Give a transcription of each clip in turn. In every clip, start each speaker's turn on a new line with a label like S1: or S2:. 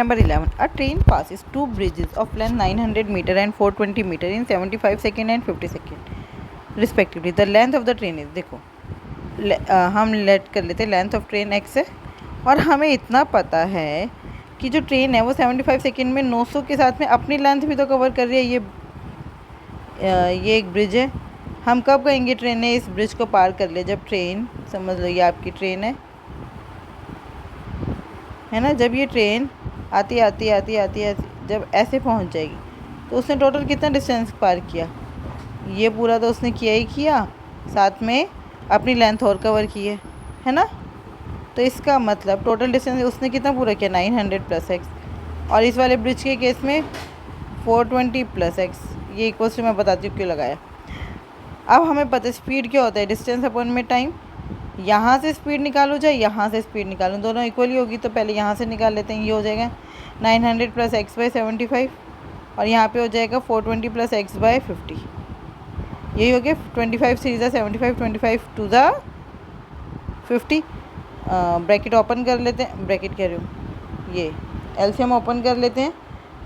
S1: Number 11, a train passes two bridges of length 900 meter and 420 meter in 75 second and 50 second respectively. The length of the train is, देखो हम late कर लेते हैं length of train x है और हमें इतना पता है कि जो ट्रेन है वो 75 सेकेंड में 900 के साथ में अपनी लेंथ भी तो कवर कर रही है। ये एक ब्रिज है। हम कब कहेंगे ट्रेन ने इस ब्रिज को पार कर लिया? जब ट्रेन, समझ लो ये आपकी ट्रेन है ना, जब ये ट्रेन आती जब ऐसे पहुंच जाएगी तो उसने टोटल कितना डिस्टेंस पार किया? ये पूरा तो उसने किया ही किया, साथ में अपनी लेंथ और कवर की है ना। तो इसका मतलब टोटल डिस्टेंस उसने कितना पूरा किया? 900 प्लस एक्स। और इस वाले ब्रिज के केस में 420 प्लस एक्स। ये इक्वल टू मैं बताती हूँ क्यों लगाया। अब हमें पता है स्पीड क्या होता है, डिस्टेंस अपॉन में टाइम। यहाँ से स्पीड निकालो चाहे यहाँ से स्पीड निकालो, दोनों इक्वली होगी, तो पहले यहाँ से निकाल लेते हैं। ये हो जाएगा 900 प्लस एक्स बाई 75 और यहाँ पे हो जाएगा 420 प्लस एक्स बाई 50। यही हो गया 25 3 ज़ा 75, 25 2 ज़ा 50। ब्रैकेट ओपन कर लेते हैं, ब्रैकेट कह रही हूँ, ये एलसीएम ओपन कर लेते हैं।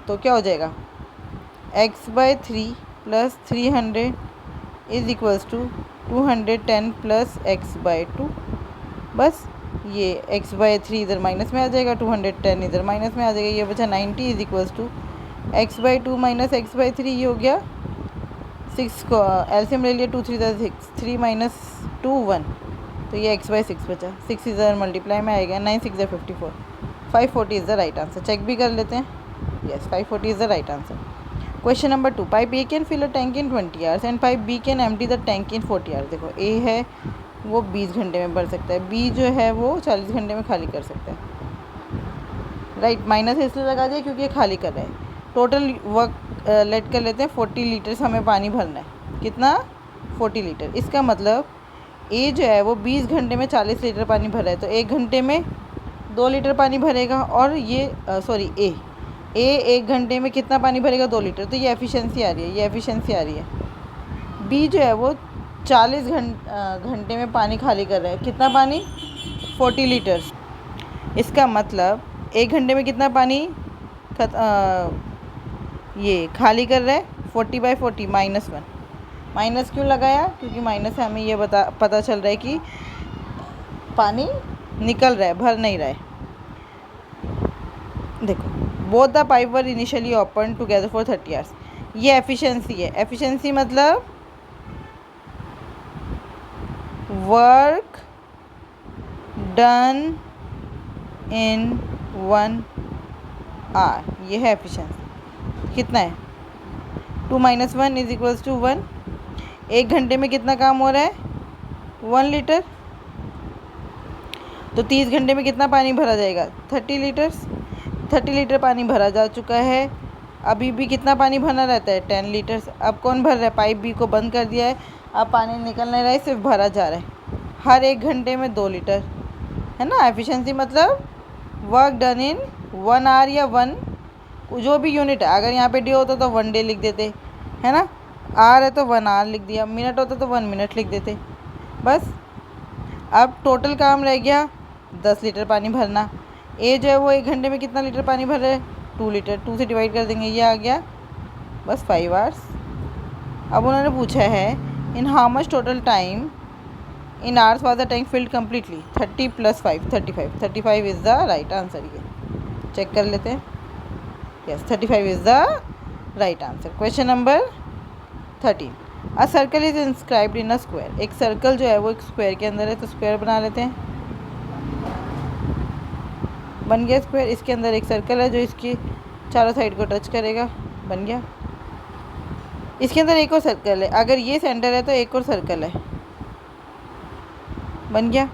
S1: तो क्या हो जाएगा? x by 3 plus 300 is equals to 210 plus x by 2। बस ये x बाई 3 इधर माइनस में आ जाएगा, 210 इधर माइनस में आ जाएगा, ये बचा 90 is equals to x by 2 minus x by 3। ये हो गया 6 को एलसीएम ले लिया, 2 3 6, 3 माइनस 2 1, तो ये x बाई 6 बचा। 6 इधर मल्टीप्लाई में आएगा, 9 6 ज़ा 54, 540 is the right answer. Check भी कर लेते हैं, yes 540 is the right answer. Question number 2, pipe A can fill a tank in 20 hours and pipe B can empty the tank in 40 hours. देखो ए है वो 20 घंटे में भर सकता है, बी जो है वो 40 घंटे में खाली कर सकता है। राइट, माइनस इसलिए लगा दिया क्योंकि ये खाली कर रहा है। टोटल वर्क लेट कर लेते हैं, 40 लीटर्स हमें पानी भरना है। कितना? 40 लीटर। इसका मतलब ए जो है वो 20 घंटे में 40 लीटर पानी भर रहा है, तो 1 घंटे में 2 लीटर पानी भरेगा। और ये ए 1 घंटे में कितना पानी भरेगा? 2 लीटर। तो ये एफिशिएंसी आ रही है, ये एफिशिएंसी आ रही है। बी जो है वो 40 घंटे में पानी खाली कर रहा है। कितना पानी? 40 लीटर्स। इसका मतलब 1 घंटे में कितना पानी ये खाली कर रहा है? 40 बाई 40 माइनस 1। माइनस क्यों लगाया? क्योंकि माइनस से हमें ये पता चल रहा है कि पानी निकल रहा है, भर नहीं रहा है। देखो, both the pipe were initially open together for 30 hours. ये एफिशिएंसी है। एफिशिएंसी मतलब वर्क डन इन 1 आवर, ये है एफिशिएंसी। कितना है? 2 माइनस 1 इज इक्वल्स टू 1। 1 घंटे में कितना काम हो रहा है? 1 लीटर। तो 30 घंटे में कितना पानी भरा जाएगा? 30 लीटर्स। 30 लीटर पानी भरा जा चुका है। अभी भी कितना पानी भरना रहता है? 10 लीटर्स। अब कौन भर रहा है? पाइप बी को बंद कर दिया है, अब पानी निकल नहीं रहा है, सिर्फ भरा जा रहा है। हर 1 घंटे में 2 लीटर, है ना। एफिशिएंसी मतलब वर्क डन इन 1 आवर या 1 जो भी यूनिट है। अगर यहाँ पे डे होता तो 1 डे लिख देते, है ना। आवर है तो 1 आवर लिख दिया, मिनट होता तो 1 मिनट लिख देते। बस अब टोटल काम रह गया 10 लीटर पानी भरना। ए जो है वो 1 घंटे में कितना लीटर पानी भर रहा है? 2 लीटर। 2 से डिवाइड कर देंगे, ये आ गया बस 5 आवर्स। अब उन्होंने पूछा है in how much total time in hours was the tank field completely? 30 plus 5 35। 35 is the right answer. ये चेक कर लेते हैं, yes 35 is the right answer. Question number 13, a circle is inscribed in a square. एक circle जो है वो एक square के अंदर है, तो स्क्वायर बना लेते हैं। बन गया स्क्वायर। इसके अंदर एक सर्कल है जो इसकी चारों साइड को टच करेगा, बन गया। इसके अंदर एक और सर्कल है, अगर ये सेंटर है तो एक और सर्कल है, बन गया।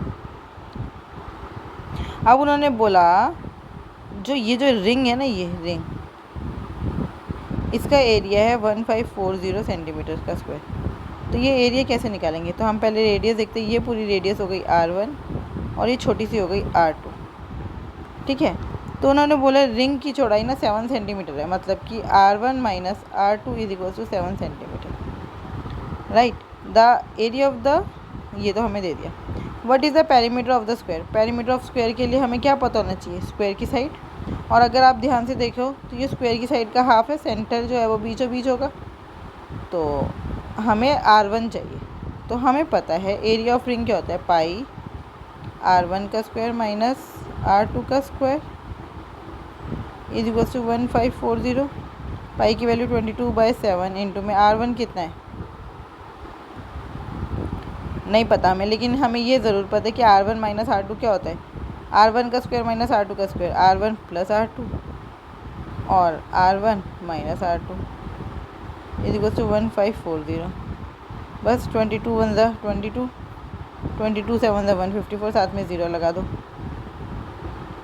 S1: अब उन्होंने बोला ये जो रिंग है ना, ये रिंग, इसका एरिया है 1540 सेंटीमीटर का स्क्वायर। तो ये एरिया कैसे निकालेंगे? तो हम पहले रेडियस देखते हैं। ये पूरी रेडियस हो गई R1 और ये छोटी सी हो गई R2, ठीक है। तो उन्होंने बोला रिंग की चौड़ाई ना 7 सेंटीमीटर है, मतलब कि R1 minus R2 is equal to 7 centimetre. Right, the area of the, ये तो हमें दे दिया। What is the perimeter of the square? Perimeter of square के लिए हमें क्या पता होना चाहिए? स्क्वायर की साइड। और अगर आप ध्यान से देखो तो ये स्क्वायर की साइड का हाफ है, सेंटर जो है वो बीचों बीच होगा, तो हमें R1 चाहिए। तो हमें पता है एरिया ऑफ रिंग क्या होता है, पाई R1 का स्क्वायर माइनस R2 का स्क्वायर इज इक्वल टू 1540। पाई की वैल्यू 22/7 इंटू में R1 कितना है नहीं पता हमें, लेकिन हमें ये ज़रूर पता है कि R1 माइनस R2 क्या होता है, R1 का स्क्वायर माइनस R2 का स्क्वायर, R1 प्लस R2 और R1 minus R2 is equal to 1540। बस 22 1 ज़ा 22, 22 7 ज़ा 154, साथ में ज़ीरो लगा दो।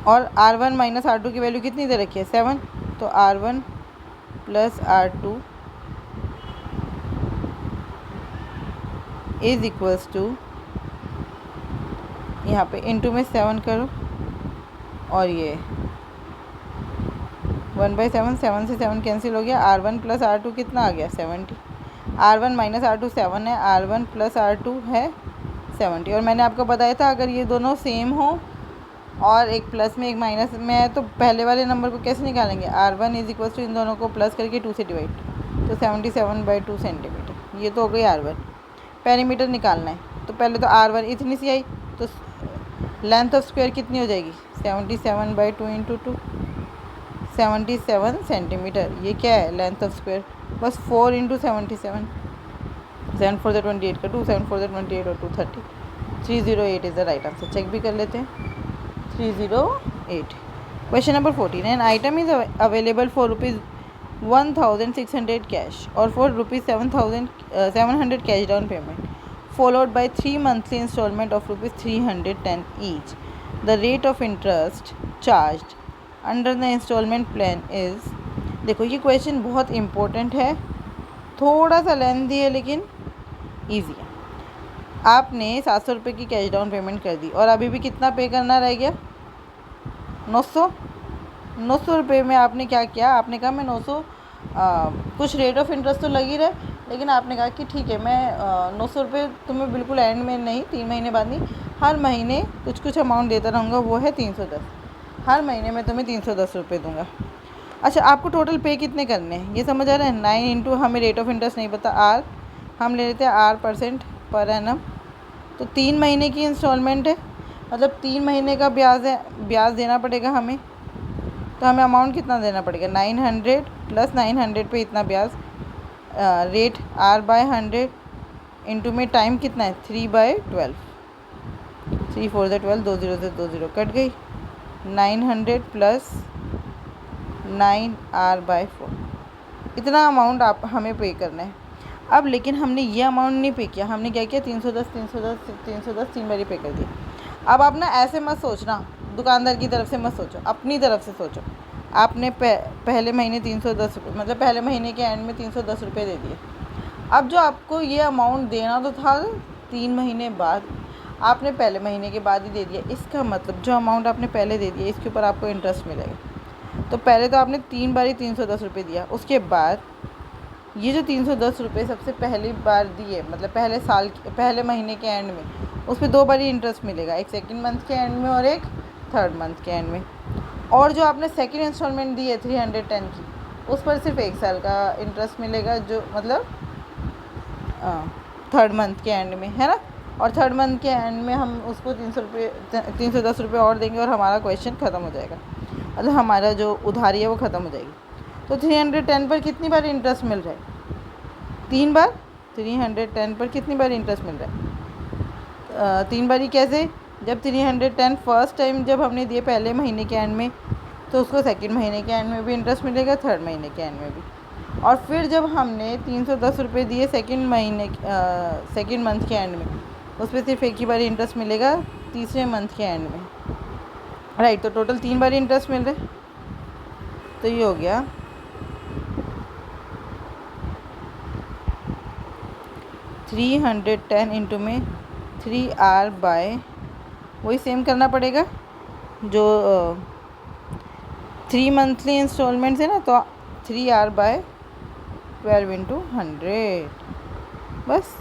S1: और R1 माइनस R2 की वैल्यू कितनी दे रखी है, 7, तो R1 plus R2 is equals to, यहाँ पे इंटू में 7 करो और ये 1/7, 7 से 7 कैंसिल हो गया, R1 प्लस R2 कितना आ गया 70, R1 माइनस R2 7 है, R1 प्लस R2 है 70। और मैंने आपको बताया था अगर ये दोनों सेम हो और एक प्लस में एक माइनस में है तो पहले वाले नंबर को कैसे निकालेंगे, R1 इज इक्वल टू इन दोनों को प्लस करके 2 से डिवाइड, तो 77/2 सेंटीमीटर। ये तो हो गई R1। पेरीमीटर निकालना है तो पहले तो R1 इतनी सी आई, तो लेंथ ऑफ स्क्वायर कितनी हो जाएगी 77/2 इंटू 2, 77 सेंटीमीटर। ये क्या है लेंथ ऑफ स्क्वायर, बस 4 इंटू 77, 7 4 28 का 2, 7 4 28 और 2 30, 308 is the right answer. Check भी कर लेते हैं, 308। Question number 14, an item is available for ₹1600 cash और for ₹700 cash down payment followed by 3 monthly installment of ₹310 each. The rate of interest charged under the installment plan is, देखो ये question बहुत important है, थोड़ा सा लेंथी है लेकिन easy है। आपने 700 रुपये की कैश डाउन पेमेंट कर दी और अभी भी कितना पे करना रह गया 900 रुपये में आपने क्या किया, आपने कहा मैं 900 कुछ रेट ऑफ इंटरेस्ट तो लगी रहे, लेकिन आपने कहा कि ठीक है मैं 900 रुपये तुम्हें बिल्कुल एंड में नहीं, 3 महीने बाद नहीं, हर महीने कुछ कुछ अमाउंट देता रहूँगा, वो है 310, हर महीने में तुम्हें 310 रुपये दूँगा। अच्छा आपको टोटल पे कितने करने हैं ये समझ आ रहा है, 9 इंटू हमें रेट ऑफ इंटरेस्ट नहीं पता, R हम ले लेते हैं R% पर एनम, तो 3 महीने की इंस्टॉलमेंट है, मतलब 3 महीने का ब्याज है, ब्याज देना पड़ेगा हमें, तो हमें अमाउंट कितना देना पड़ेगा 900 प्लस 900 पे इतना ब्याज, रेट R/100 इंटू में टाइम कितना है 3/12, 3 4 12, 2 0 से 2 0 कट गई, 900 प्लस 9R/4, इतना अमाउंट आप हमें पे करना है। अब लेकिन हमने ये अमाउंट नहीं पे किया, हमने क्या किया 310 310 310 3 बार ही पे कर दिया। अब आप ना ऐसे मत सोचना, दुकानदार की तरफ से मत सोचो, अपनी तरफ से सोचो। आपने पहले महीने 310 रुपये, मतलब पहले महीने के एंड में 310 रुपये दे दिए। अब जो आपको ये अमाउंट देना तो था 3 महीने बाद, आपने पहले महीने के बाद ही दे दिया, इसका मतलब जो अमाउंट आपने पहले दे दिया इसके ऊपर आपको इंटरेस्ट मिलेगा। तो पहले तो आपने 3 बार ही 310 रुपये दिया, उसके बाद ये जो 310 रुपये सबसे पहली बार दिए, मतलब पहले साल पहले महीने के एंड में, उस पर 2 बार ही इंटरेस्ट मिलेगा, एक सेकंड मंथ के एंड में और एक थर्ड मंथ के एंड में। और जो आपने सेकंड इंस्टॉलमेंट दी है 310 की, उस पर सिर्फ 1 साल का इंटरेस्ट मिलेगा, जो मतलब थर्ड मंथ के एंड में है ना, और थर्ड मंथ के एंड में हम उसको 310 रुपये और देंगे और हमारा क्वेश्चन ख़त्म हो जाएगा, मतलब हमारा जो उधारी है वो ख़त्म हो जाएगी। तो 310 पर कितनी बार इंटरेस्ट मिल रहा है 3 बार, 310 पर कितनी बार इंटरेस्ट मिल रहा है 3 बार ही। कैसे, जब 310 फर्स्ट टाइम जब हमने दिए पहले महीने के एंड में, तो उसको सेकंड महीने के एंड में भी इंटरेस्ट मिलेगा, थर्ड महीने के एंड में भी, और फिर जब हमने 310 रुपये दिए सेकंड मंथ के एंड में, उस पर सिर्फ एक ही बार इंटरेस्ट मिलेगा तीसरे मंथ के एंड में, राइट। तो टोटल 3 बार इंटरेस्ट मिल रहा है, तो ये हो गया 310 इंटू में 3R बाय, वही सेम करना पड़ेगा जो 3 मंथली इंस्टॉलमेंट्स है ना, तो 3R/12 इंटू 100, बस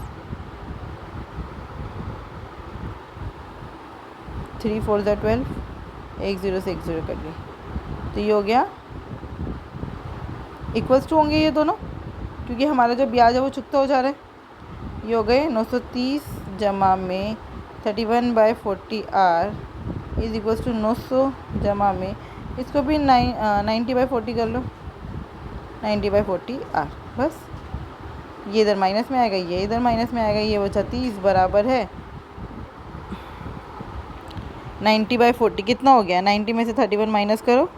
S1: 3 4 12, 1 0 से 1 0 कर ली, तो ये हो गया इक्वल्स टू होंगे ये दोनों, क्योंकि हमारा जो ब्याज है वो चुकता हो जा रहा है। ये हो गए 930 जमा में 31/40 आर इज इक्वल्स टू 900 जमा में, इसको भी 90/40 कर लो, 90/40 आर। बस ये इधर माइनस में आएगा, ये इधर माइनस में आएगा, ये बचा 30 बराबर है 90/40। कितना हो गया? 90 में से 31 माइनस करो,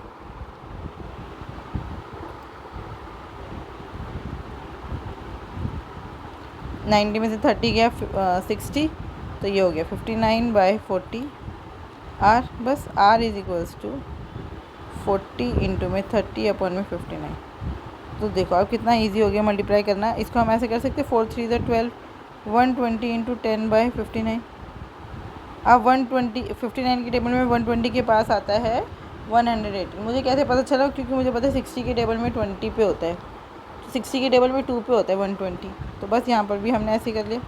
S1: 90 में से 30 गया 60, तो ये हो गया 59/40 आर। बस R is equals to 40 into में 30 अपॉन में 59। तो देखो अब कितना इजी हो गया मल्टीप्लाई करना। इसको हम ऐसे कर सकते हैं 4 3 12, 120 इंटू 10/59। अब 120 59 की टेबल में 120 के पास आता है 180। मुझे कैसे पता चला? क्योंकि मुझे पता है 60 की टेबल में 20 पे होता है, 60 की टेबल में 2 पे होता है 120। तो बस यहाँ पर भी हमने ऐसे कर लिया,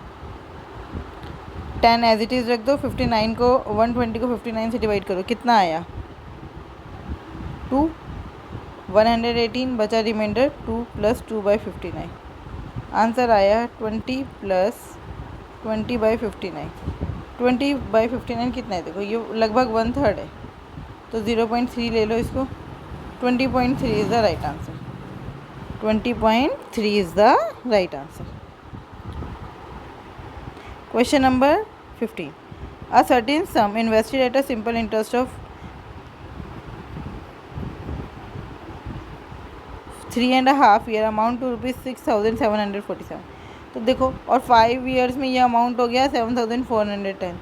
S1: 10 एज इट इज़ रख दो, 59 को 120 को 59 से डिवाइड करो, कितना आया? 2। 118 बचा रिमाइंडर 2 + 2/59। आंसर आया 20 + 20/59। 20/59 कितना है? देखो ये लगभग 1/3 है, तो 0.3 ले लो इसको। 20.3 is the right answer. 20.3 is the right answer. Question number 15. A certain sum invested at a simple interest of 3.5 year amount to ₹6,747। तो देखो, और 5 years में ये अमाउंट हो गया 7,410।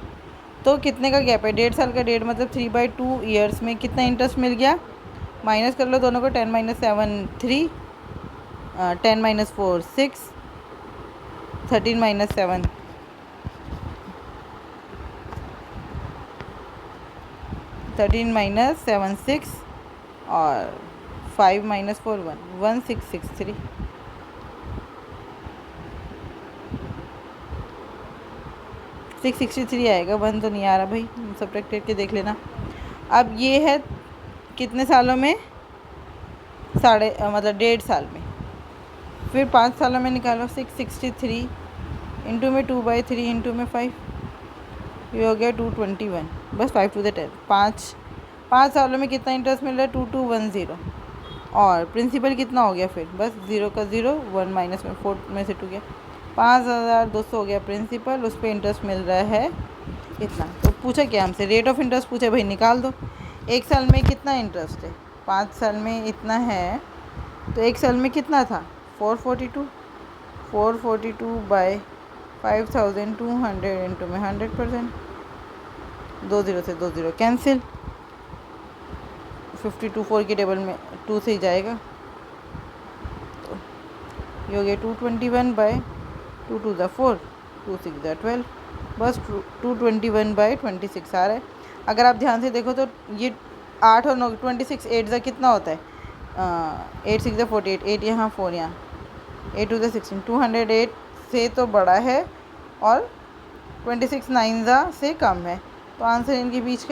S1: तो कितने का गैप है? 1.5 साल का, 1.5 मतलब 3/2 years में कितना इंटरेस्ट मिल गया? माइनस कर लो दोनों को, 10 - 7 3, 10 - 4 6, 13 - 7 13 - 7 6 और 5 - 4 1 1663। सिक्स 63 आएगा, 1 तो नहीं आ रहा भाई, सब्ट्रैक्ट करके देख लेना। अब ये है कितने सालों में? मतलब 1.5 साल में। फिर 5 सालों में निकालो, 663 इंटू में 2/3 इंटू में 5, ये हो गया 221। बस 5 to the 10, 5 सालों में कितना इंटरेस्ट मिल रहा है? 2210। और प्रिंसिपल कितना हो गया? फिर बस 0 का 0, 1 माइनस में 4 में से 2 गया, 5200 हो गया प्रिंसिपल। उस पर इंटरेस्ट मिल रहा है इतना। तो पूछा क्या हमसे? रेट ऑफ इंटरेस्ट पूछा भाई, निकाल दो। 1 साल में कितना इंटरेस्ट है? 5 साल में इतना है, तो 1 साल में कितना था? 442। 442/5200 इंटू में 100%। 2 0 से 2 0 कैंसिल। 52 4 की टेबल में 2 से ही जाएगा, तो ये हो गया 221/2 2 = 4, 2 6 = 12। बस 221/26 आ रहा है। अगर आप ध्यान से देखो तो ये 8 और 9 26, 8 ज़ा कितना होता है? 8 6 = 48, 8 यहाँ 4 यहाँ, 8 2 = 16, 208 से तो बड़ा है और 26 9 ज़ा से कम है। तो आंसर इनके बीच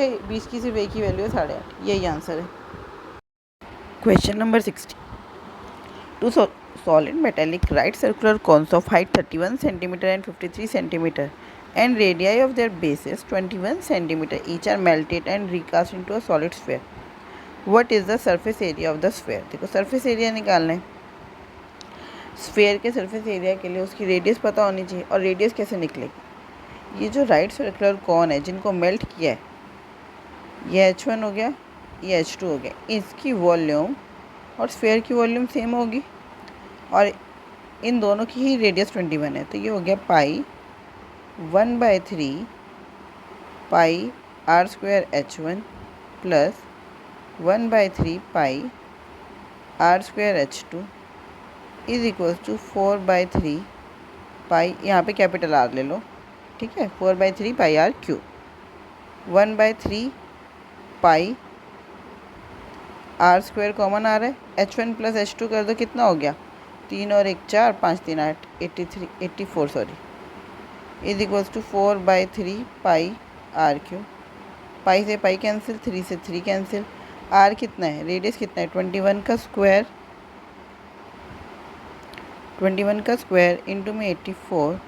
S1: की सिर्फ एक ही वैल्यू है 8.5। यही आंसर है। Question number 60. Two solid metallic right circular cones of height 31 cm and 53 cm and radii of their bases 21 cm each are melted and recast into a solid sphere. What is the surface area of the sphere? देखो surface area निकालना है। Sphere के surface area के लिए उसकी radius पता होनी चाहिए, और रेडियस कैसे निकलेगी? ये जो राइट सर्कुलर कॉन है जिनको मेल्ट किया है, ये H1 हो गया, ये H2 हो गया, इसकी वॉल्यूम और स्फेयर की वॉल्यूम सेम होगी, और इन दोनों की ही रेडियस 21 है। तो ये हो गया pi 1/3 pi r² H1 plus 1/3 pi r² H2 is equals to 4/3 pi, यहाँ पे कैपिटल R ले लो, ठीक है, 4/3 pi r³ 1/3 pi r² common आ रहा है, H1 प्लस H2 कर दो, कितना हो गया? 3 और 1 4, 5 3 8, 84 sorry, is equals to 4/3 pi r³। Pi से पाई कैंसिल, 3 से 3 कैंसिल, आर कितना है, रेडियस कितना है, 21 का स्क्वायर, 21 का स्क्वायर इंटू में 84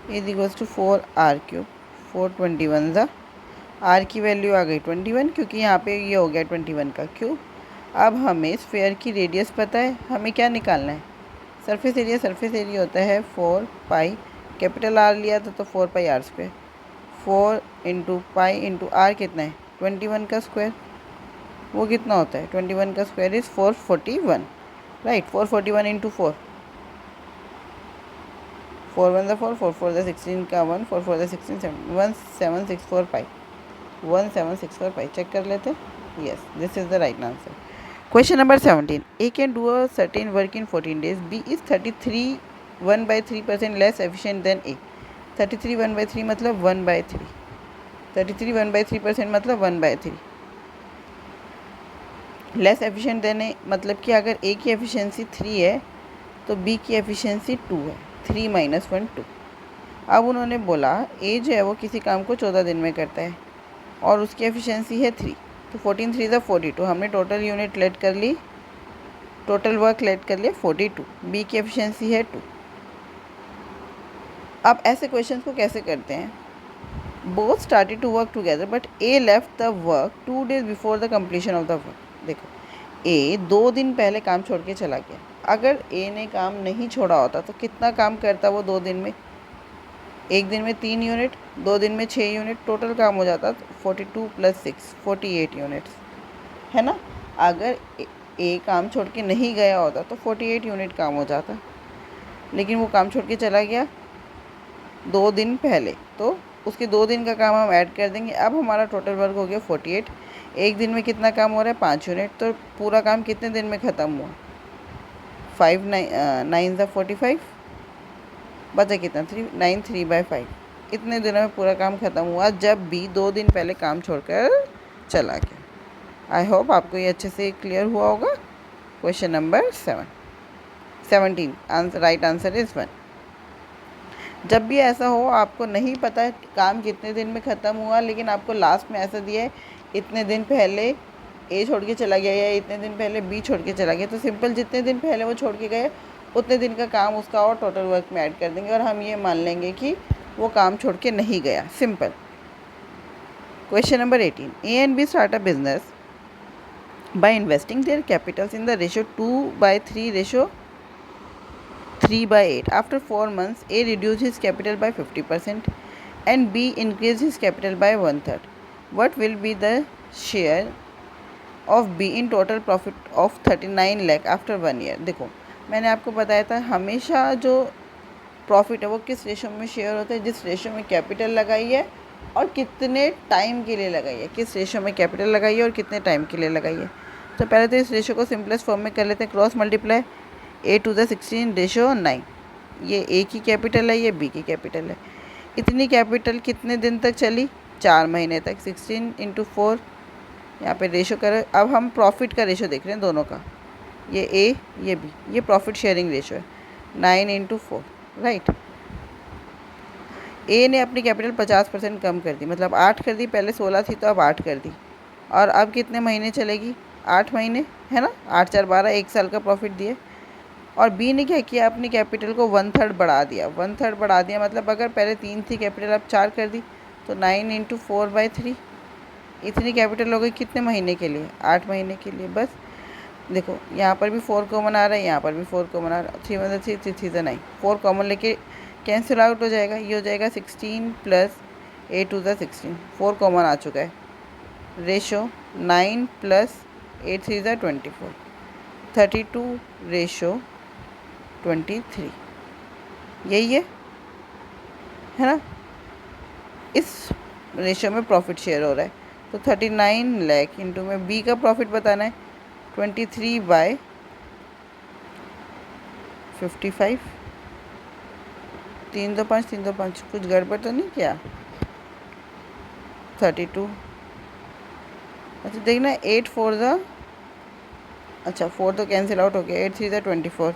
S1: इज इक्वल्स टू 4r³। 421 ज़ा आर की वैल्यू आ गई 21, क्योंकि यहाँ पे ये हो गया 21 का क्यूब। अब हमें स्फेयर की रेडियस पता है, हमें क्या निकालना है, सरफेस एरिया। सरफेस एरिया होता है 4 पाई, कैपिटल आर लिया था तो 4 pi R square. 4 into pi into R कितना है, 21 का स्क्वायर, वो कितना होता है, 21 का स्क्वायर इज़ 441, राइट। 441 इंटू 4, 4 1 4, 4 4 16 का 1, 4 4 16, 1764 पाई, 1764 पाई। चेक कर लेते हैं। Yes, this is the right answer. Question number 17, A can do a certain work in 14 days, B is 33 1/3% less efficient than A. 33 1/3 मतलब 1/3, 33 1/3% मतलब 1/3 लेस एफिशिएंट देन ए, मतलब कि अगर ए की एफिशिएंसी 3 है तो बी की एफिशिएंसी 2 है, 3 - 1 2। अब उन्होंने बोला ए जो है वो किसी काम को 14 दिन में करता है और उसकी एफिशिएंसी है 3, तो 14 3 ज़ा 42, हमने टोटल यूनिट लेट कर ली, टोटल वर्क लेट कर लिया 42, बी की एफिशिएंसी है 2। अब ऐसे क्वेश्चंस को कैसे करते हैं, both started to work together but A left the work 2 days before the completion of the work. देखो, ए 2 दिन पहले काम छोड़ के चला गया, अगर ए ने काम नहीं छोड़ा होता तो कितना काम करता वो 2 दिन में, एक दिन में 3 यूनिट, 2 दिन में 6 यूनिट, टोटल काम हो जाता 42 + 6 48 यूनिट्स, है ना। अगर ए काम छोड़ के नहीं गया होता तो 48 यूनिट काम हो जाता, लेकिन वो काम छोड़ के चला गया 2 दिन पहले, तो उसके 2 दिन का काम हम ऐड कर देंगे। अब हमारा टोटल वर्क हो गया 48। एक दिन में कितना काम हो रहा है, 5 यूनिट, तो पूरा काम कितने दिन में ख़त्म हुआ, 5 9 ज़ा 45, बचा कितना 3 9 3/5, इतने दिनों में पूरा काम ख़त्म हुआ जब भी 2 दिन पहले काम छोड़कर चला गया। आई होप आपको ये अच्छे से क्लियर हुआ होगा। Question number 17 answer, right answer is 1। जब भी ऐसा हो, आपको नहीं पता काम कितने दिन में ख़त्म हुआ, लेकिन आपको लास्ट में ऐसा दिया है इतने दिन पहले ए छोड़ के चला गया या इतने दिन पहले बी छोड़ के चला गया, तो सिंपल जितने दिन पहले वो छोड़ के गए उतने दिन का काम उसका और टोटल वर्क में ऐड कर देंगे और हम ये मान लेंगे कि वो काम छोड़ के नहीं गया, simple. Question number 18, A and B start a business by investing their capitals in the ratio 2/3 ratio 3/8. After 4 months, A reduced his capital by 50% and B increased his capital by 1/3. What will be the share of B in total profit of 39 lakh after 1 year? देखो, मैंने आपको बताया था हमेशा जो profit है वो किस रेशो में शेयर होता है, जिस रेशो में कैपिटल लगाई है और कितने टाइम के लिए लगाई है, किस रेशो में कैपिटल लगाई है और कितने टाइम के लिए लगाई है। तो पहले तो इस रेशो को सिंपलेस्ट फॉर्म में कर लेते हैं, cross multiply, a to the 16 ratio 9, ये ए की कैपिटल है, ये बी की कैपिटल है। इतनी कैपिटल कितने दिन तक चली, 4 महीने तक। 16 × 4, यहाँ पे रेशो करें। अब हम प्रॉफिट का रेशो देख रहे हैं दोनों का, ये ए ये बी, ये प्रॉफिट शेयरिंग रेशो है, 9 × 4, राइट। ए ने अपनी कैपिटल 50% कम कर दी, मतलब 8 कर दी, पहले 16 थी तो अब 8 कर दी, और अब कितने महीने चलेगी, 8 महीने, है ना। 8 4 12, 1 साल का प्रॉफिट दिए। और बी ने क्या किया, अपनी कैपिटल को 1/3 बढ़ा दिया, 1/3 बढ़ा दिया, मतलब अगर पहले 3 थी कैपिटल अब 4 कर दी, तो 9 × 4/3, इतनी कैपिटल हो गई कितने महीने के लिए, 8 महीने के लिए। बस देखो, यहाँ पर भी 4 कॉमन आ रहा है, यहाँ पर भी 4 कॉमन आ रहा है, 3 × 3 3 × 9, 4 कॉमन लेके कैंसिल आउट हो जाएगा, ये हो जाएगा 16 + a to the 16, 4 कॉमन आ चुका है। रेशो 9 + 8 3 = 24, 32 रेशो 23, यही है ना। इस रेशो में प्रॉफिट शेयर हो रहा है, तो 39 लाख इंटू में बी का प्रॉफिट बताना है 23/55, (3 2 5 3 2 5), कुछ गड़बड़ तो नहीं किया, 32। अच्छा देखना, 8 4 ज़ा, अच्छा 4 तो कैंसिल आउट हो गया, 8 3 ज़ा 24,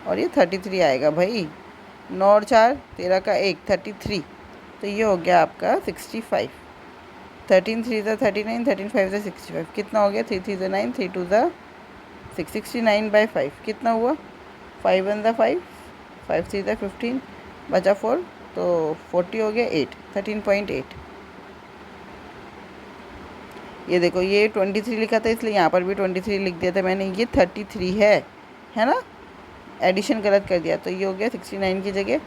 S1: और ये 33 आएगा भाई, 9 और 4 13 का 1, 33, तो ये हो गया आपका 65। 13 3 ज़ा 39, 13 5 ज़ा 65, कितना हो गया? 3 3 ज़ा 9, 3 2 ज़ा 6, 69/5 कितना हुआ? 5 1 ज़ा 5, 5 3 ज़ा 15, बचा 4, तो 40 हो गया 8, 13.8। ये देखो, ये 23 लिखा था इसलिए यहाँ पर भी 23 लिख दिया था मैंने, ये 33 है ना। एडिशन गलत कर दिया तो ये हो गया 69 की जगह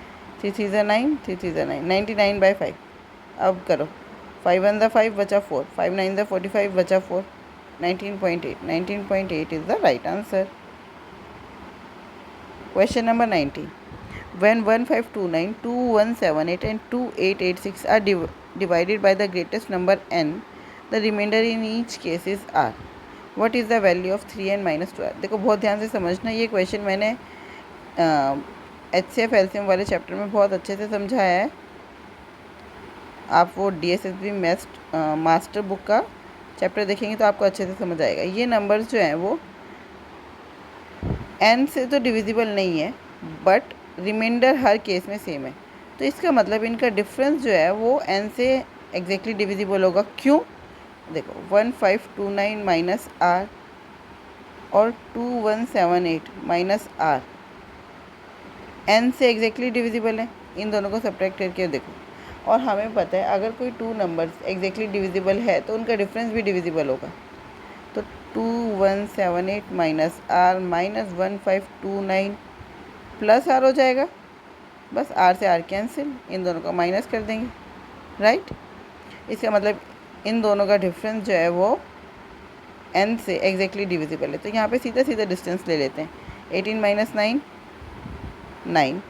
S1: 3 3 ज़ा 9, 3 3 ज़ा 9, 99/5। अब करो, 5 1 ज़ा 5 बचा 4, 5 9 ज़ा 45 बचा 4, 19.8, 19.8 is the right answer. Question number 19. When 1529, 2178 and 2886 are divided by the greatest number n, the remainder in each case is r. What is the value of 3n minus 2r? देखो बहुत ध्यान से समझना, ये क्वेश्चन मैंने HCF LCM वाले chapter में बहुत अच्छे से समझाया है। आप वो DSSB मास्टर बुक का चैप्टर देखेंगे तो आपको अच्छे से समझ आएगा। ये नंबर्स जो हैं वो n से तो डिविजिबल नहीं है, बट रिमाइंडर हर केस में सेम है, तो इसका मतलब इनका डिफरेंस जो है वो n से एग्जैक्टली डिविजिबल होगा। क्यों? देखो, 1529 माइनस r और 2178 माइनस r n से एग्जैक्टली डिविजिबल है। इन दोनों को सब्ट्रैक्ट करके देखो, और हमें पता है अगर कोई टू नंबर्स एग्जैक्टली डिविजिबल है तो उनका डिफरेंस भी डिविजिबल होगा। तो 2178 minus r minus 1529 plus r हो जाएगा। बस r से r कैंसिल, इन दोनों का माइनस कर देंगे, राइट। इसका मतलब इन दोनों का डिफरेंस जो है वो n से एग्जैक्टली डिविजिबल है। तो यहाँ पे सीधा सीधा डिस्टेंस ले लेते हैं। 18 माइनस 9 9,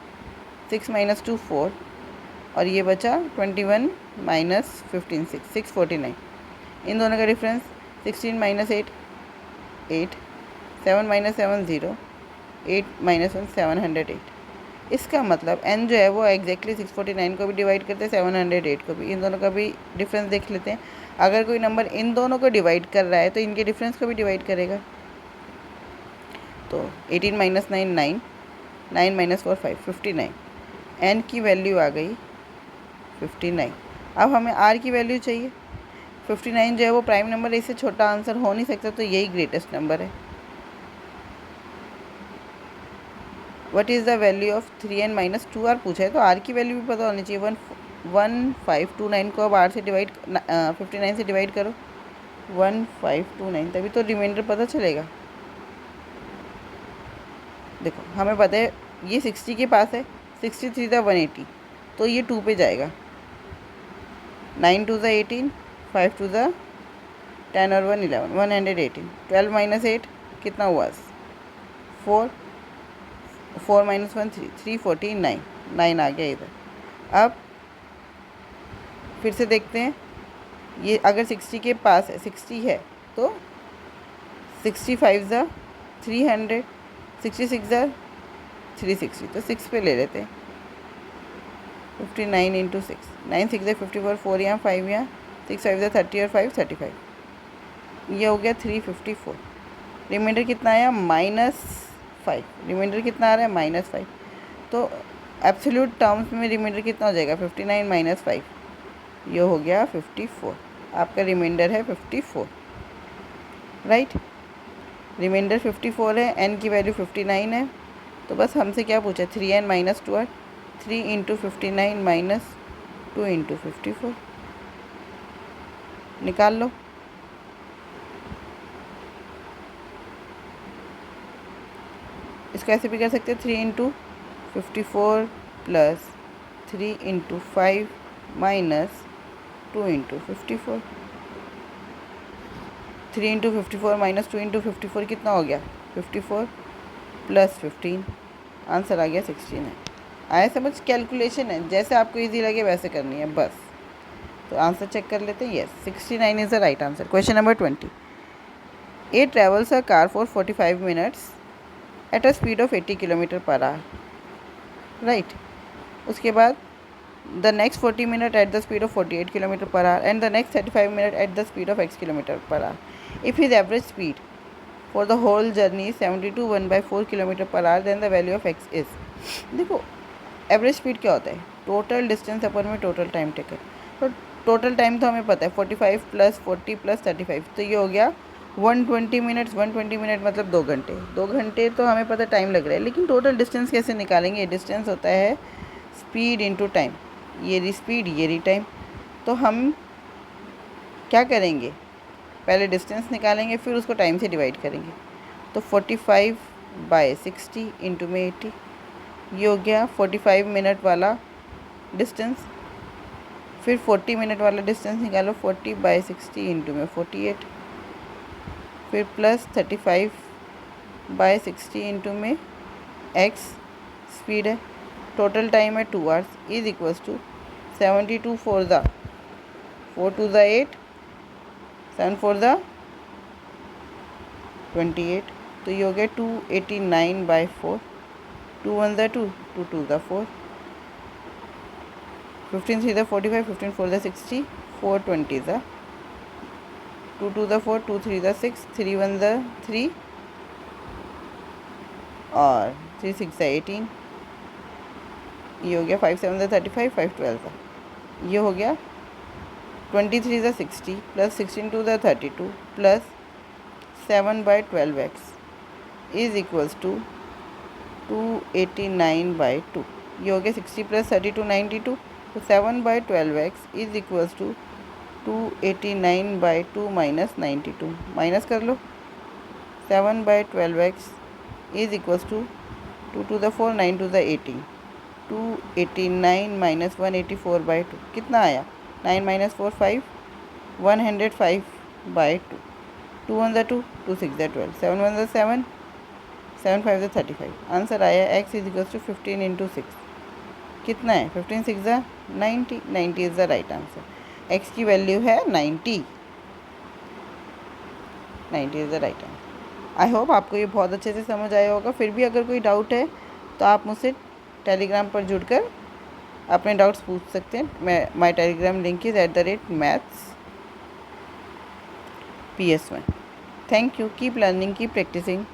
S1: 6 माइनस 2 4, और ये बचा 21 माइनस 15 6, 649। इन दोनों का डिफरेंस 16 माइनस 8 8, 7 माइनस 7 0, 8 माइनस 1 708। इसका मतलब n जो है वो एग्जैक्टली 649 को भी डिवाइड करते हैं, 708 को भी। इन दोनों का भी डिफरेंस देख लेते हैं। अगर कोई नंबर इन दोनों को डिवाइड कर रहा है तो इनके डिफरेंस को भी डिवाइड करेगा। तो 18 माइनस 9 9, 9 माइनस 4 5, 59। n की वैल्यू आ गई 59। अब हमें r की वैल्यू चाहिए। 59 जो है वो प्राइम नंबर है, इससे छोटा आंसर हो नहीं सकता, तो यही ग्रेटेस्ट नंबर है। What is the value of 3n minus 2r पूछा है, तो r की वैल्यू भी पता होनी चाहिए। 1529 को अब r से डिवाइड 59 से डिवाइड करो, 1529, तभी तो रिमाइंडर पता चलेगा। देखो, हमें पता है ये 60 के पास है, 63 था 180, तो ये 2 पे जाएगा। 9 2 ज़ा 18, 5 2 ज़ा 10 और 1 11, 118। 12 माइनस 8 कितना हुआ? 4, 4 माइनस 1 3, 3 14 9, 9 आ गया इधर। अब फिर से देखते हैं, ये अगर 60 के पास है, 60 है, तो 65 ज़ा 300, 66 ज़ा 360, तो 6 पे ले लेते हैं। 59 इंटू 6, 9 6 ज़ा 54, 4 यहाँ 5 यहाँ, 6 5 ज़ा 30 और 5 35, ये हो गया 354। रिमाइंडर कितना आया? -5। रिमाइंडर कितना आ रहा है? -5। तो एब्सोल्यूट टर्म्स में रिमाइंडर कितना हो जाएगा? 59 माइनस 5, ये हो गया 54। आपका रिमाइंडर है 54, राइट। रिमाइंडर 54 है, n की वैल्यू 59 है, तो बस हमसे क्या पूछा? 3n minus 2r, 3 into 59 minus 2 into 54, निकाल लो। इसको ऐसे भी कर सकते हैं, 3 into 54 plus 3 into 5 minus 2 into 54। 3 into 54 minus 2 into 54 कितना हो गया? 54 प्लस 15, आंसर आ गया 16 है। आया समझ? कैलकुलेशन है, जैसे आपको इजी लगे वैसे करनी है बस। तो आंसर चेक कर लेते हैं। Yes, 69 is the right answer. Question number 20। A travels a car for 45 minutes at a speed of 80 kilometre per hour, right. उसके बाद the next 40 minute at the speed of 48 km per hour and the next 35 minute at the speed of x km per hour. If his average speed for the whole journey is 72 1/4 km per hour, then the value of x is। देखो, average speed क्या होता है? Total distance अपन में total time taken. तो total time तो हमें पता है 45 प्लस 40 प्लस 35, तो ये हो गया 120 मिनट्स। 120 मिनट मतलब 2 घंटे। 2 घंटे तो हमें पता टाइम लग रहा है, लेकिन टोटल डिस्टेंस कैसे निकालेंगे? डिस्टेंस होता है स्पीड इनटू टाइम। ये रही स्पीड, ये रही टाइम। तो हम क्या करेंगे? पहले डिस्टेंस निकालेंगे, फिर उसको टाइम से डिवाइड करेंगे। तो 45/60 इंटू में 80, ये हो गया 45 मिनट वाला डिस्टेंस। फिर 40 मिनट वाला डिस्टेंस निकालो, 40/60 इंटू में 48, फिर प्लस 35/60 इंटू में x स्पीड है। टोटल टाइम है 2 आवर्स इज इक्वल्स टू 72 4 द 4 2 द 8, 7 4 द 28। तो ये हो गया 289/4, 2 1 द 2, 2 2 द 4, 15 3 द 45, 15 4 द 60, 4 20 द 2 2 द 4, 2 3 द 6, 3 1 द 3 और 3 6 द 18। ये हो गया 5 7 द 35, 5 12 द, ये हो गया 23 द 60 प्लस 16 2 द 32 plus 7/12x is equals to 289/2। ये हो गया 60 प्लस 32 92, तो 7/12x is equals to 289/2 minus 92। Minus कर लो। 7/12x इज इक्वल्स टू 2 2 द 4, 9 2 द 18, 289 माइनस 184/2 कितना आया? 9 माइनस 4 5, 105/2। 2 1 द 2, 2 6 द 12, 7 1 द 7, 7 5 द 35। आंसर आया x is equals to 15 into 6। कितना है? 15 6 द 90, 90 is the right answer. x की वैल्यू है 90, 90 is the right answer. I hope आपको ये बहुत अच्छे से समझ आया होगा। फिर भी अगर कोई डाउट है तो आप मुझसे टेलीग्राम पर जुड़कर अपने डाउट्स पूछ सकते हैं। My Telegram link is @mathsps1। Thank you. Keep learning, keep practising.